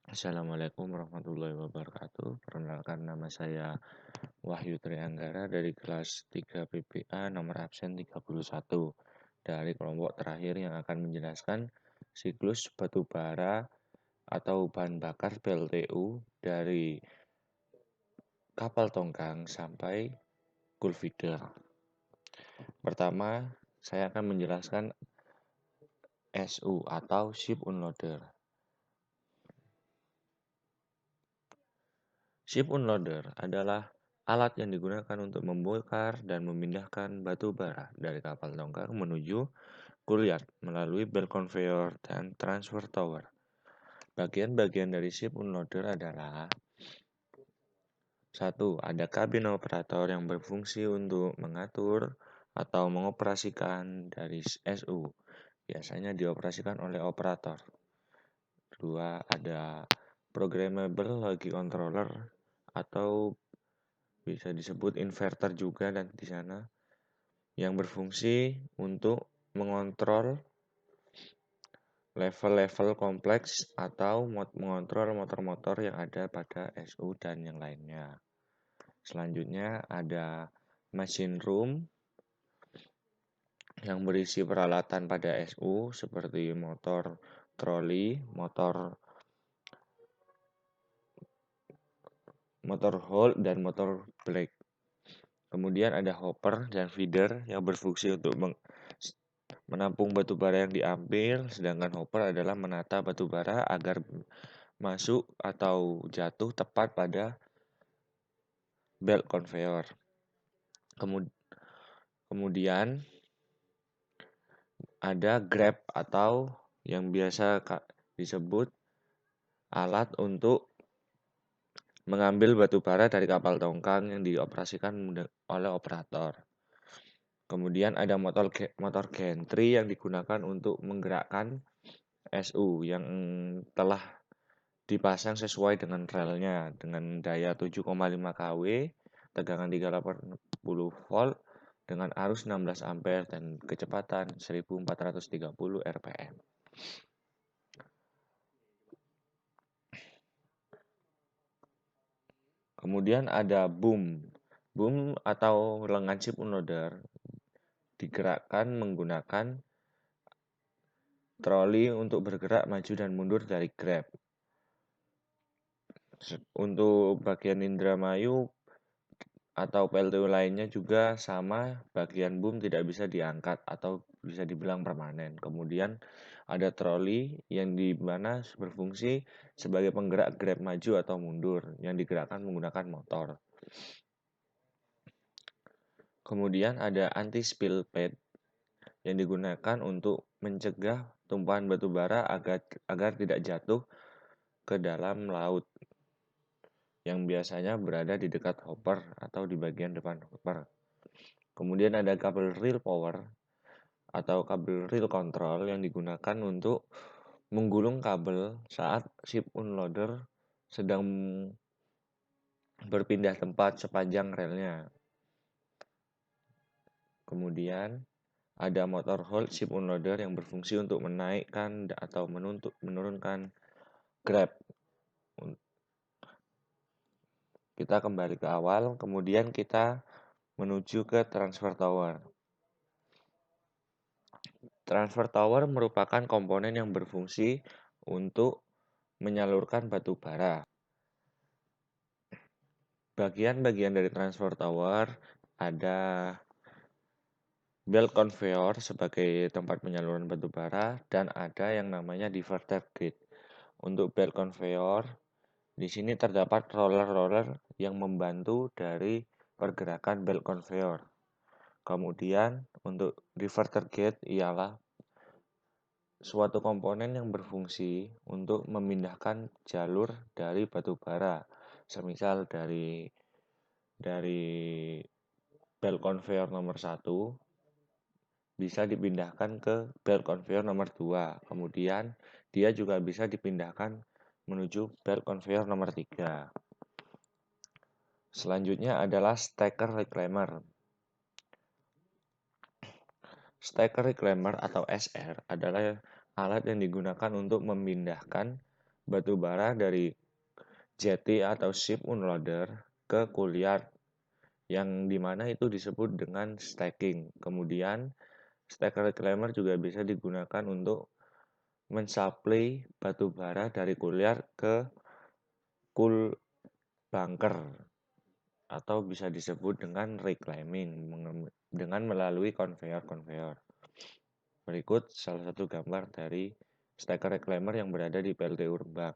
Assalamualaikum warahmatullahi wabarakatuh. Perkenalkan, nama saya Wahyu Trianggara dari kelas 3 PPA nomor absen 31 dari kelompok terakhir yang akan menjelaskan siklus batu bara atau bahan bakar PLTU dari kapal tongkang sampai Gulfidder. Pertama, saya akan menjelaskan SU atau Ship Unloader. Ship unloader adalah alat yang digunakan untuk membongkar dan memindahkan batu bara dari kapal tongkang menuju kuliat melalui belt conveyor dan transfer tower. Bagian-bagian dari ship unloader adalah: 1. Ada kabin operator yang berfungsi untuk mengatur atau mengoperasikan dari SU. Biasanya dioperasikan oleh operator. 2. Ada programmable logic controller atau bisa disebut inverter juga dan di sana yang berfungsi untuk mengontrol level-level kompleks atau mengontrol motor-motor yang ada pada SU dan yang lainnya. Selanjutnya ada machine room yang berisi peralatan pada SU seperti motor troli, motor hold dan motor brake. Kemudian ada hopper dan feeder yang berfungsi untuk menampung batu bara yang diambil, sedangkan hopper adalah menata batu bara agar masuk atau jatuh tepat pada belt conveyor. Kemudian ada grab atau yang biasa disebut alat untuk mengambil batu bara dari kapal tongkang yang dioperasikan oleh operator. Kemudian ada motor gantry yang digunakan untuk menggerakkan SU yang telah dipasang sesuai dengan relnya dengan daya 7,5 kW, tegangan 380 volt dengan arus 16 ampere dan kecepatan 1430 rpm. Kemudian ada boom. Boom atau lengan ship unloader digerakkan menggunakan troli untuk bergerak maju dan mundur dari grab. Untuk bagian Indramayu atau PLTU lainnya juga sama, bagian boom tidak bisa diangkat atau bisa dibilang permanen. Kemudian ada troli yang di mana berfungsi sebagai penggerak grab maju atau mundur yang digerakkan menggunakan motor. Kemudian ada anti-spill pad yang digunakan untuk mencegah tumpahan batu bara agar tidak jatuh ke dalam laut, yang biasanya berada di dekat hopper atau di bagian depan hopper. Kemudian ada kabel reel power atau kabel reel control yang digunakan untuk menggulung kabel saat ship unloader sedang berpindah tempat sepanjang relnya. Kemudian ada motor hold ship unloader yang berfungsi untuk menaikkan atau menurunkan grab. Kita kembali ke awal, kemudian kita menuju ke transfer tower. Transfer tower merupakan komponen yang berfungsi untuk menyalurkan batu bara. Bagian-bagian dari transfer tower ada belt conveyor sebagai tempat penyaluran batu bara dan ada yang namanya diverter gate. Untuk belt conveyor, di sini terdapat roller-roller yang membantu dari pergerakan belt conveyor. Kemudian untuk diverter gate ialah suatu komponen yang berfungsi untuk memindahkan jalur dari batu bara, semisal dari belt conveyor nomor 1 bisa dipindahkan ke belt conveyor nomor 2. Kemudian dia juga bisa dipindahkan menuju belt conveyor nomor 3. Selanjutnya adalah stacker reclaimer. Stacker reclaimer atau SR adalah alat yang digunakan untuk memindahkan batu bara dari jetty atau ship unloader ke cool yard, yang dimana itu disebut dengan stacking. Kemudian stacker reclaimer juga bisa digunakan untuk mensuplai batu bara dari cool yard ke cool bunker, atau bisa disebut dengan reclaiming dengan melalui konveyor-konveyor. Berikut salah satu gambar dari stacker reclaimer yang berada di PLTU Rembang.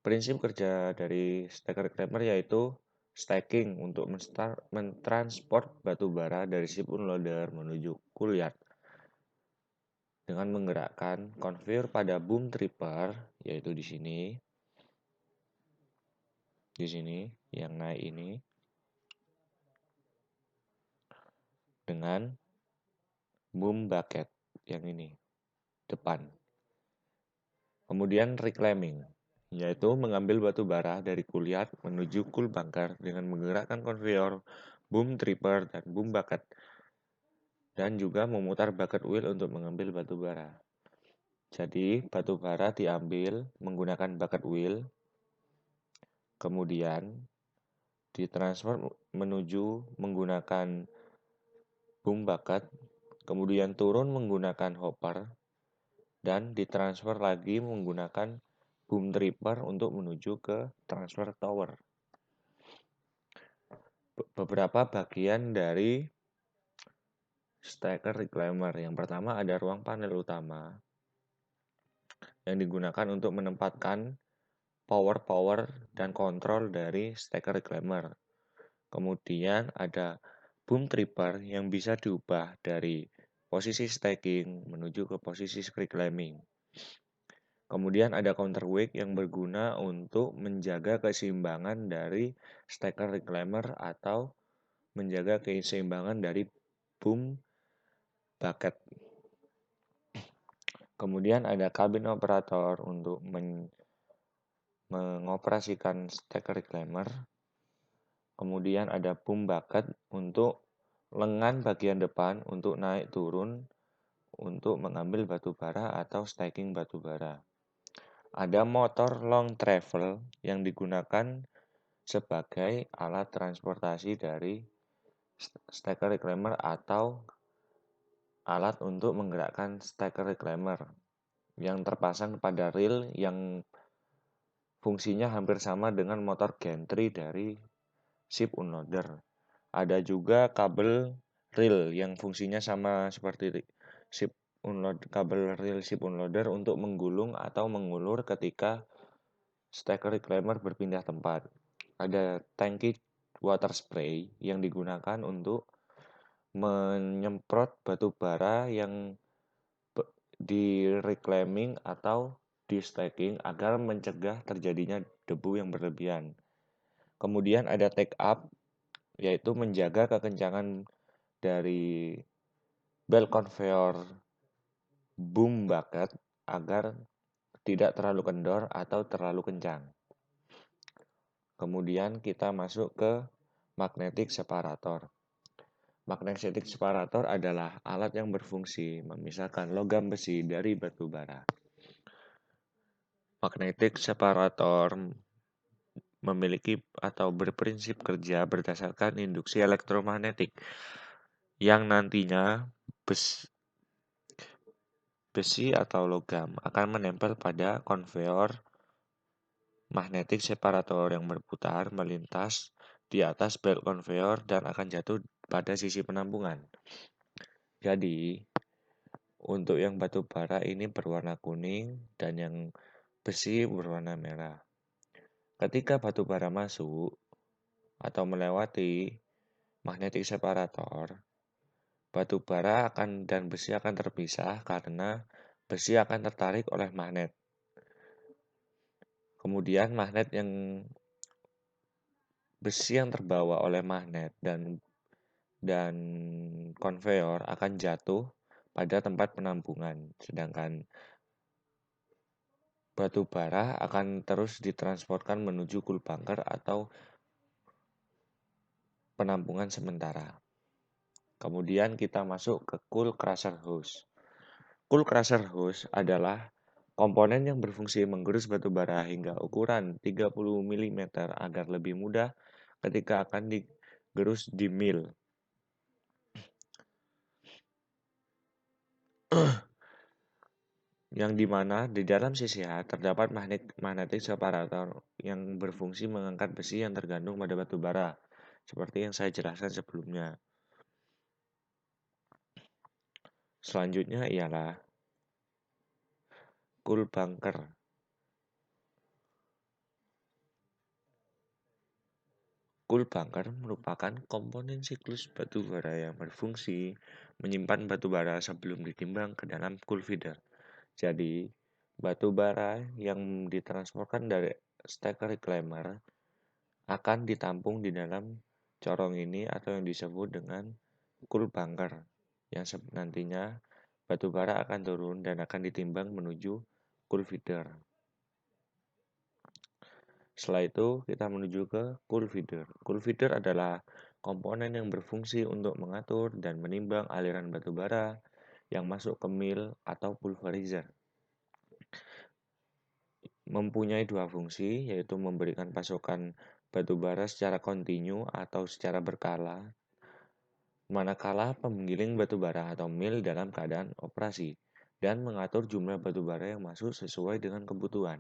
Prinsip kerja dari stacker reclaimer yaitu stacking untuk mentransport batu bara dari ship unloader menuju cool yard dengan menggerakkan konveyor pada boom tripper, yaitu di sini yang naik ini, dengan boom bucket yang ini depan. Kemudian reclaiming, yaitu mengambil batu bara dari cool yard menuju cool bunker dengan menggerakkan konveyor, boom tripper, dan boom bucket, dan juga memutar bucket wheel untuk mengambil batu bara. Jadi, batu bara diambil menggunakan bucket wheel, kemudian ditransfer menuju menggunakan boom bucket, kemudian turun menggunakan hopper, dan ditransfer lagi menggunakan boom tripper untuk menuju ke transfer tower. Beberapa bagian dari stacker reclaimer. Yang pertama ada ruang panel utama yang digunakan untuk menempatkan power dan kontrol dari stacker reclaimer. Kemudian ada boom tripper yang bisa diubah dari posisi stacking menuju ke posisi reclaiming. Kemudian ada counterweight yang berguna untuk menjaga keseimbangan dari stacker reclaimer atau menjaga keseimbangan dari boom bucket. Kemudian ada kabin operator untuk mengoperasikan stacker reclaimer. Kemudian ada boom bucket untuk lengan bagian depan untuk naik turun untuk mengambil batu bara atau stacking batu bara. Ada motor long travel yang digunakan sebagai alat transportasi dari stacker reclaimer atau alat untuk menggerakkan stacker reclaimer yang terpasang pada reel yang fungsinya hampir sama dengan motor gantry dari ship unloader. Ada juga kabel reel yang fungsinya sama seperti kabel reel ship unloader untuk menggulung atau mengulur ketika stacker reclaimer berpindah tempat. Ada tangki water spray yang digunakan untuk menyemprot batu bara yang di reclaiming atau di stacking agar mencegah terjadinya debu yang berlebihan. Kemudian ada take up, yaitu menjaga kekencangan dari belt conveyor boom bucket agar tidak terlalu kendor atau terlalu kencang. Kemudian kita masuk ke magnetic separator. Magnetic separator adalah alat yang berfungsi memisahkan logam besi dari batu bara. Magnetic separator memiliki atau berprinsip kerja berdasarkan induksi elektromagnetik yang nantinya besi atau logam akan menempel pada konveyor magnetic separator yang berputar melintas di atas belt konveyor dan akan jatuh pada sisi penampungan. Jadi, untuk yang batu bara ini berwarna kuning dan yang besi berwarna merah. Ketika batu bara masuk atau melewati magnetic separator, batu bara dan besi akan terpisah karena besi akan tertarik oleh magnet. Kemudian besi yang terbawa oleh magnet dan konveyor akan jatuh pada tempat penampungan, sedangkan batu bara akan terus ditransportkan menuju cool bunker atau penampungan sementara. Kemudian kita masuk ke cool crusher hose. Cool crusher hose adalah komponen yang berfungsi menggerus batu bara hingga ukuran 30 mm agar lebih mudah ketika akan digerus di mill. Yang dimana di dalam sisi H terdapat magnetic separator yang berfungsi mengangkat besi yang tergantung pada batu bara, seperti yang saya jelaskan sebelumnya. Selanjutnya ialah cool bunker. Cool bunker merupakan komponen siklus batu bara yang berfungsi menyimpan batu bara sebelum ditimbang ke dalam cool feeder. Jadi, batu bara yang ditransportkan dari stacker reclaimer akan ditampung di dalam corong ini atau yang disebut dengan cool bunker, yang nantinya batu bara akan turun dan akan ditimbang menuju cool feeder. Setelah itu kita menuju ke cool feeder. Cool feeder adalah komponen yang berfungsi untuk mengatur dan menimbang aliran batu bara yang masuk ke mill atau pulverizer. Mempunyai dua fungsi, yaitu memberikan pasokan batu bara secara kontinu atau secara berkala, manakala penggiling batu bara atau mill dalam keadaan operasi, dan mengatur jumlah batu bara yang masuk sesuai dengan kebutuhan.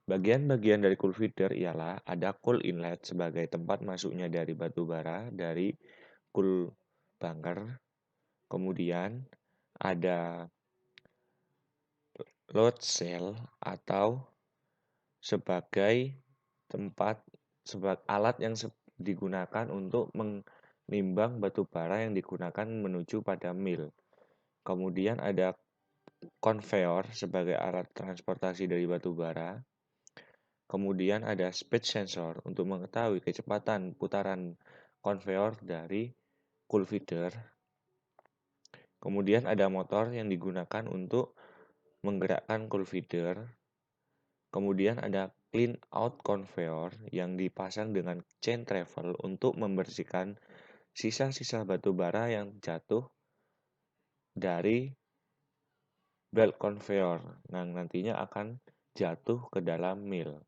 Bagian-bagian dari cool feeder ialah ada cool inlet sebagai tempat masuknya dari batu bara dari cool bunker, kemudian ada load cell atau sebagai alat yang digunakan untuk menimbang batu bara yang digunakan menuju pada mill. Kemudian ada conveyor sebagai alat transportasi dari batu bara. Kemudian ada speed sensor untuk mengetahui kecepatan putaran conveyor dari cool feeder. Kemudian ada motor yang digunakan untuk menggerakkan cool feeder. Kemudian ada clean out conveyor yang dipasang dengan chain travel untuk membersihkan sisa-sisa batu bara yang jatuh dari belt conveyor yang nantinya akan jatuh ke dalam mill.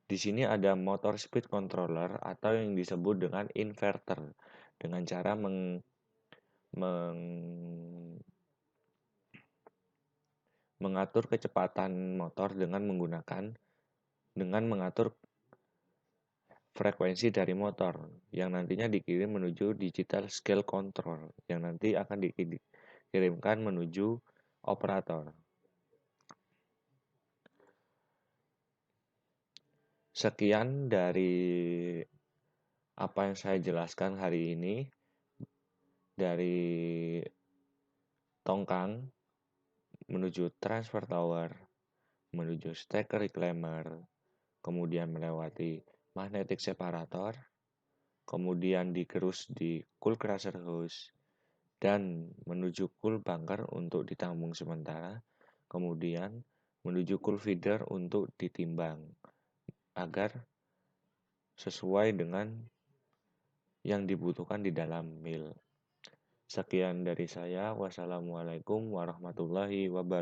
Di sini ada motor speed controller atau yang disebut dengan inverter dengan cara mengatur kecepatan motor dengan mengatur frekuensi dari motor yang nantinya dikirim menuju digital scale control yang nanti akan dikirimkan menuju operator. Sekian dari apa yang saya jelaskan hari ini dari tongkang menuju transfer tower, menuju stacker reclaimer, kemudian melewati magnetic separator, kemudian digerus di cool crusher hose, dan menuju cool bunker untuk ditambung sementara, kemudian menuju cool feeder untuk ditimbang agar sesuai dengan yang dibutuhkan di dalam mill. Sekian dari saya. Wassalamualaikum warahmatullahi wabarakatuh.